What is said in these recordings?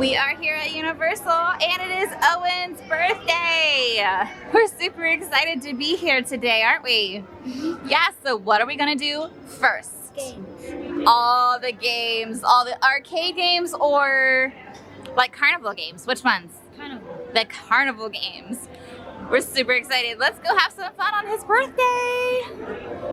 We are here at Universal and it is Owen's birthday. We're super excited to be here today, aren't we? Yeah, so what are we gonna do first? Games. All the games, all the arcade games or like carnival games? Which ones? Carnival. The carnival games. We're super excited. Let's go have some fun on his birthday.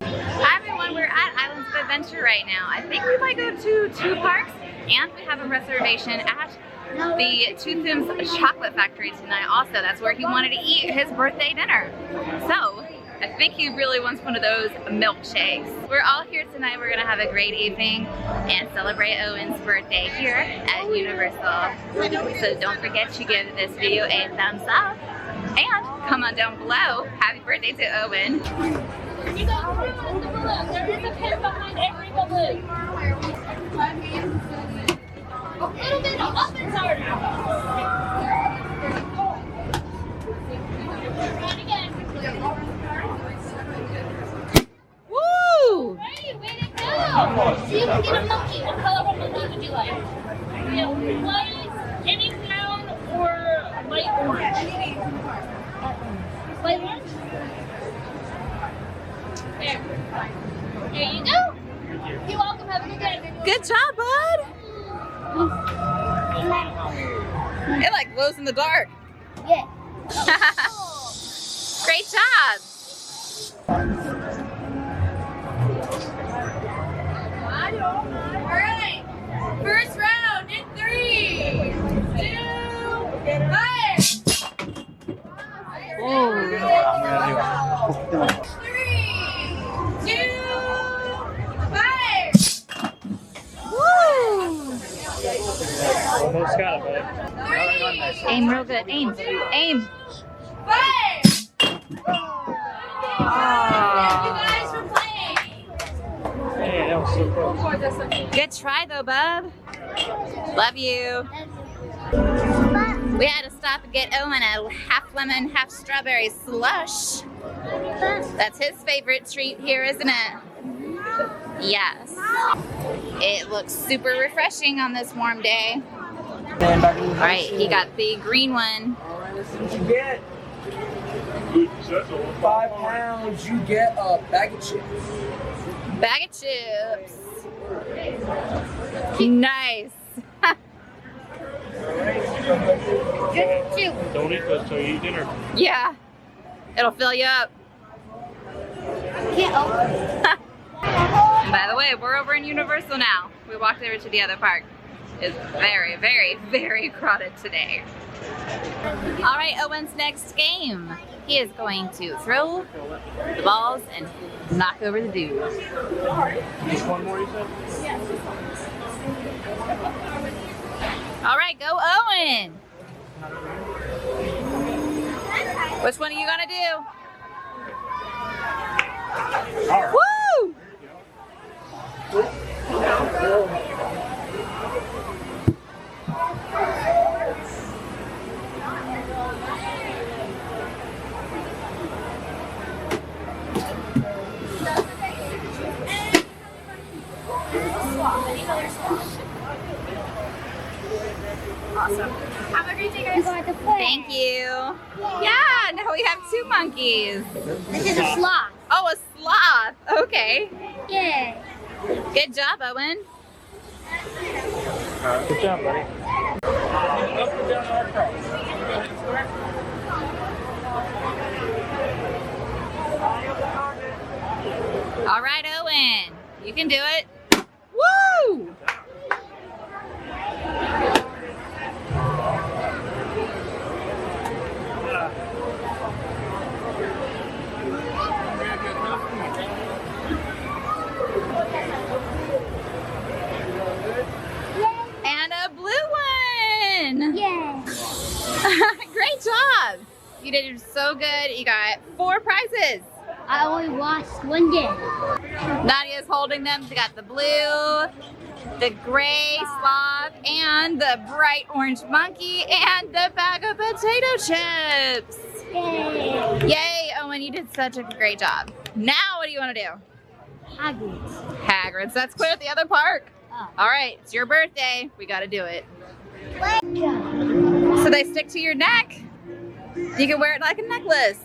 Hi everyone, we're at Islands of Adventure right now. I think we might go to 2 parks and we have a reservation at the Toothsome Chocolate Factory tonight also. That's where he wanted to eat his birthday dinner. So, I think he really wants one of those milkshakes. We're all here tonight. We're gonna have a great evening and celebrate Owen's birthday here at Universal. So don't forget to give this video a thumbs up and comment down below. Happy birthday to Owen. You got blue in the balloon. There is a pin behind every balloon. A little bit of up and harder. Run again. Woo! Right, way to go. See if we can get a monkey. What color of monkey would you like? Yeah, white, any brown, or light orange? Light orange? There you go. You're welcome. Have a good day. Good job, bud. It like glows in the dark. Yeah. Great job. Alright, first round in 3, 2, 5. Whoa. 3, 2, 5. Woo! Almost got it, bud. 3, Aim real good. Aim. Aim. 5. Aw. Thank you guys for playing. Hey, that was so close. Good try though, bub. Love you. We had to stop and get Owen a half lemon, half strawberry slush. That's his favorite treat here, isn't it? Yes. It looks super refreshing on this warm day. All right, he got the green one. What you get? 5 pounds, you get a bag of chips. Bag of chips. Nice. Don't eat those till you eat dinner. Yeah, it'll fill you up. Can't open. And by the way, we're over in Universal now. We walked over to the other park. It's very, very, very crowded today. All right, Owen's next game. He is going to throw the balls and knock over the dudes. Just one more, you said? All right, go Owen. Which one are you gonna do? Woo! Awesome. Have a great day, guys. Thank you. Yeah, now we have 2 monkeys. This is a sloth. Oh, a sloth. Okay. Yeah. Good job, Owen. Good job, buddy. All right, Owen. You can do it. Woo! And a blue one. Yeah. Great job. You did so good. You got 4 prizes. I only watched one game. Nadia's holding them. She got the blue, the gray sloth, and the bright orange monkey, and the bag of potato chips. Yay. Yay, Owen, you did such a great job. Now what do you want to do? Hagrid's. Hagrid's. That's clear at the other park. Oh. All right, it's your birthday. We got to do it. So they stick to your neck. You can wear it like a necklace.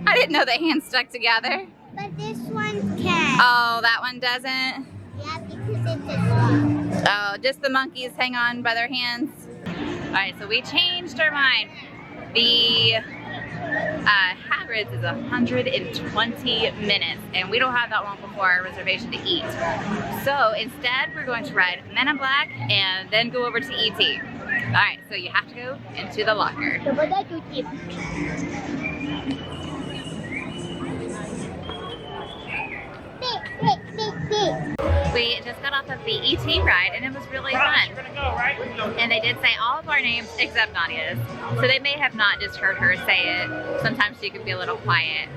I didn't know that hands stuck together. But this one can. Oh, that one doesn't? Yeah, because it's a swap. Oh, just the monkeys hang on by their hands. All right, so we changed our mind. The Hagrid's is 120 minutes, and we don't have that long before our reservation to eat. So instead, we're going to ride Men in Black and then go over to E.T. All right, so you have to go into the locker. We just got off of the E.T. ride, and it was really fun. And they did say all of our names except Nadia's. So they may have not just heard her say it. Sometimes she could be a little quiet.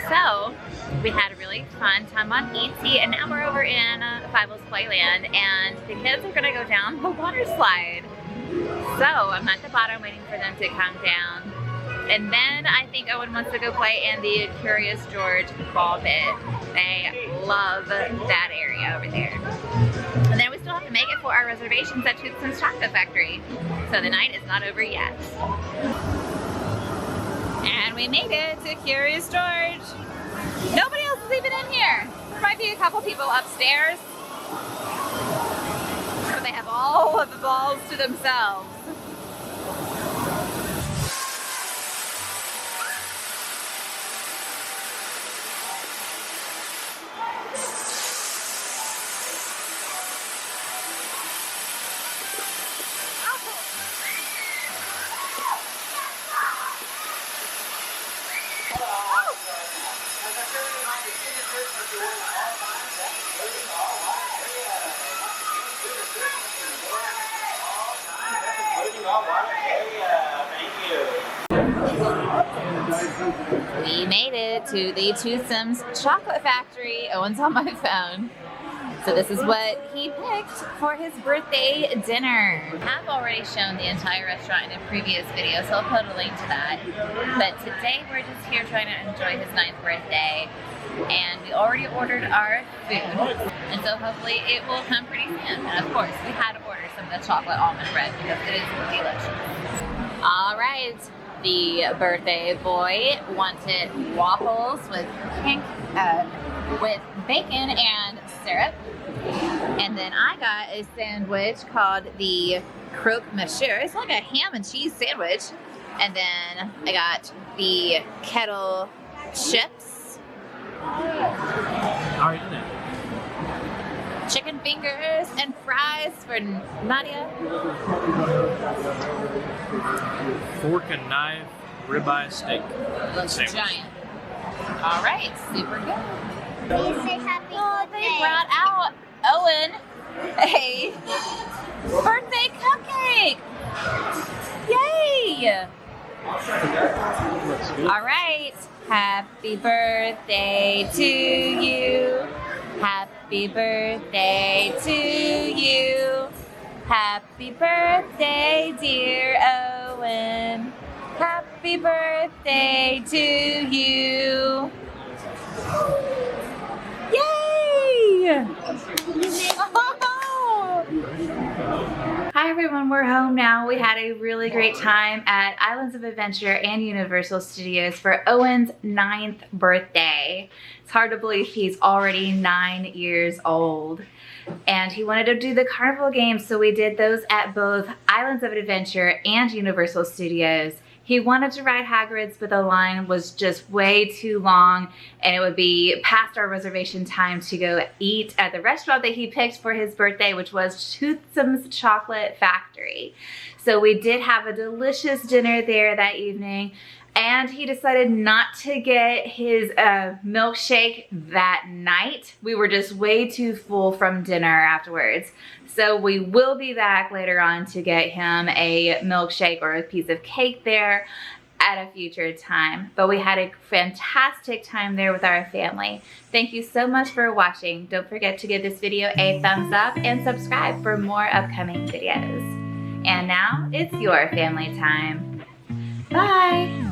So we had a really fun time on E.T. and now we're over in Fievel's Playland, and the kids are gonna go down the water slide. So I'm at the bottom waiting for them to come down. And then I think Owen wants to go play in the Curious George ball pit. They love that area over there. And then we still have to make it for our reservations at Toothsome Chocolate Factory. So the night is not over yet. And we made it to Curious George. Nobody else is even in here. There might be a couple people upstairs. But they have all of the balls to themselves. We made it to the Toothsome Chocolate Factory. Owen's on my phone. So this is what he picked for his birthday dinner. I've already shown the entire restaurant in a previous video, so I'll put a link to that. But today we're just here trying to enjoy his 9th birthday. And we already ordered our food. And so hopefully it will come pretty soon. And of course, we had to order some of the chocolate almond bread because it is delicious. All right. The birthday boy wanted waffles with bacon and syrup. And then I got a sandwich called the croque monsieur. It's like a ham and cheese sandwich. And then I got the kettle chips. Alright, isn't it? Chicken fingers and fries for Nadia. Fork and knife, ribeye steak. Looks Sandwich. giant. All right, super good. Please say happy Oh, they birthday. brought out Owen a birthday cupcake. Yay! All right. Happy birthday to you. Happy birthday to you. Happy birthday, dear Owen. Happy birthday to you. Yay! Hi everyone, we're home now. We had a really great time at Islands of Adventure and Universal Studios for Owen's 9th birthday. It's hard to believe he's already 9 years old. And he wanted to do the Carnival Games, so we did those at both Islands of Adventure and Universal Studios. He wanted to ride Hagrid's, but the line was just way too long, and it would be past our reservation time to go eat at the restaurant that he picked for his birthday, which was Toothsome Chocolate Factory. So we did have a delicious dinner there that evening, and he decided not to get his milkshake that night. We were just way too full from dinner afterwards. So we will be back later on to get him a milkshake or a piece of cake there at a future time. But we had a fantastic time there with our family. Thank you so much for watching. Don't forget to give this video a thumbs up and subscribe for more upcoming videos. And now it's your family time. Bye.